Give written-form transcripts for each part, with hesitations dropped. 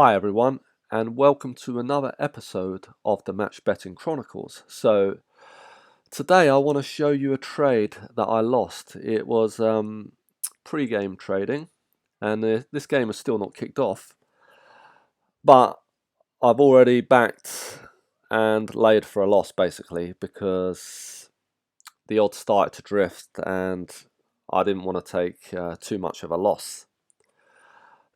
Hi everyone, and welcome to another episode of the Match Betting Chronicles. So today I want to show you a trade that I lost. It was pre-game trading, and this game is still not kicked off, but I've already backed and laid for a loss basically because the odds started to drift and I didn't want to take too much of a loss.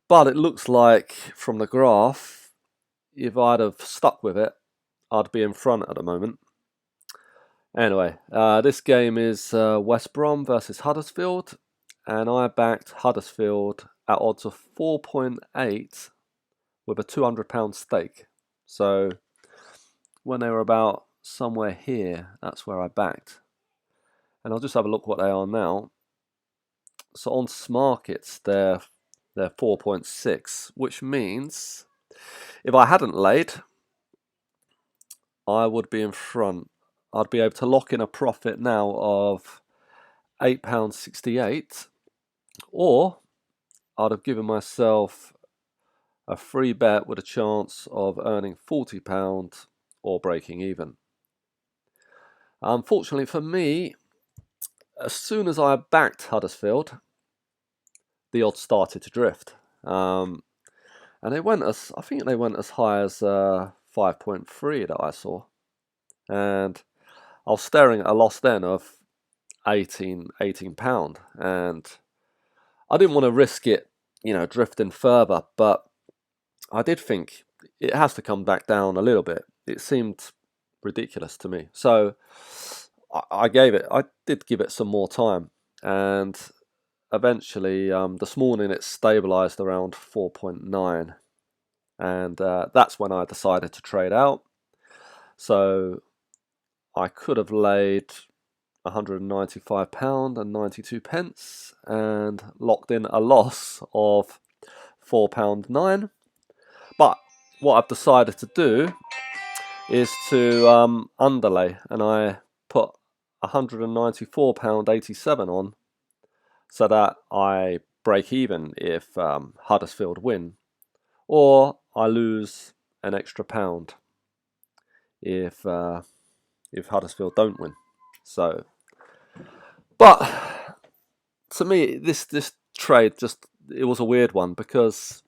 But it looks like from the graph, if I'd have stuck with it, I'd be in front at the moment. Anyway, this game is West Brom versus Huddersfield, and I backed Huddersfield at odds of 4.8 with a £200 stake. So when they were about somewhere here, that's where I backed. And I'll just have a look what they are now. So on Smarkets, they're 4.6, which means if I hadn't laid, I would be in front. I'd be able to lock in a profit now of £8.68, or I'd have given myself a free bet with a chance of earning £40 or breaking even. Unfortunately for me, as soon as I backed Huddersfield, the odds started to drift. And they went I think they went as high as 5.3 that I saw. And I was staring at a loss then of £18, and I didn't want to risk it, drifting further, but I did think it has to come back down a little bit. It seemed ridiculous to me. So I did give it some more time, and eventually this morning it stabilized around 4.9, and that's when I decided to trade out. So I could have laid £195.92 and locked in a loss of £4.9. But what I've decided to do is to underlay, and I put £194.87 on so that I break even if Huddersfield win, or I lose an extra pound if Huddersfield don't win. So, but to me, this trade it was a weird one, because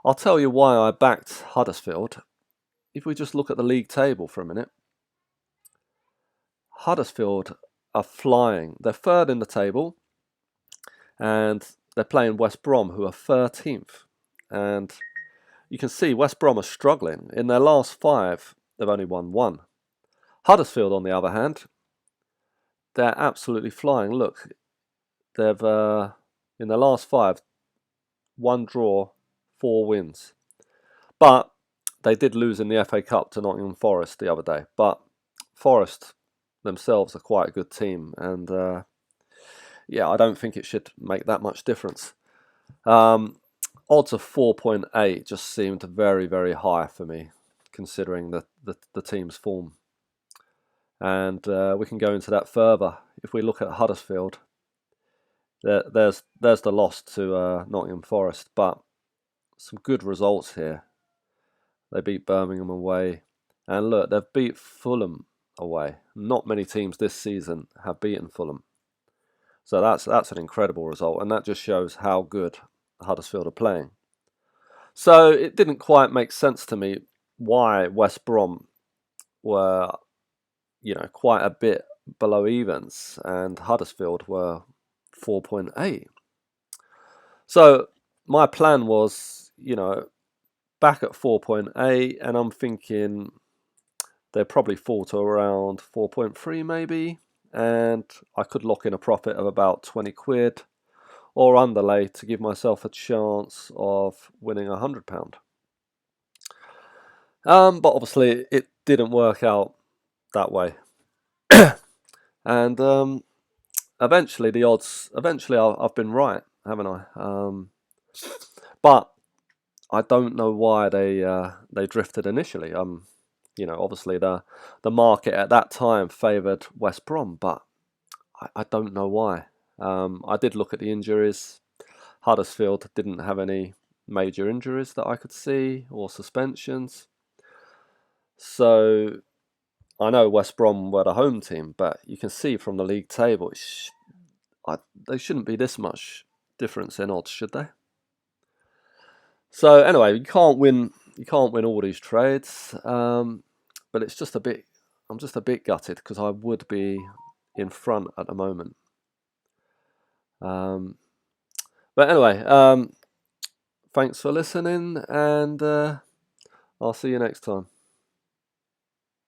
I'll tell you why I backed Huddersfield. If we just look at the league table for a minute, Huddersfield are flying. They're third in the table, and they're playing West Brom, who are 13th. And you can see West Brom are struggling. In their last 5, they've only won 1. Huddersfield, on the other hand, they're absolutely flying. Look, they've in their last 5, 1 draw, 4 wins. But they did lose in the FA Cup to Nottingham Forest the other day. But Forest themselves are quite a good team, and yeah, I don't think it should make that much difference. Odds of 4.8 just seemed very, very high for me, considering the team's form. And we can go into that further. If we look at Huddersfield, there's the loss to Nottingham Forest, but some good results here. They beat Birmingham away, and look, they've beat Fulham away. Not many teams this season have beaten Fulham, so that's an incredible result, and that just shows how good Huddersfield are playing. So it didn't quite make sense to me why West Brom were, quite a bit below evens, and Huddersfield were 4.8. So my plan was, back at 4.8, and I'm thinking they'll probably fall to around 4.3 maybe, and I could lock in a profit of about 20 quid, or underlay to give myself a chance of winning £100. But obviously it didn't work out that way. And eventually I've been right, haven't I? But I don't know why they drifted initially. Obviously the market at that time favoured West Brom, but I don't know why. I did look at the injuries. Huddersfield didn't have any major injuries that I could see or suspensions. So I know West Brom were the home team, but you can see from the league table, they shouldn't be this much difference in odds, should they? So anyway, you can't win all these trades, but it's just a bit. I'm just a bit gutted because I would be in front at the moment. But anyway, thanks for listening, and I'll see you next time.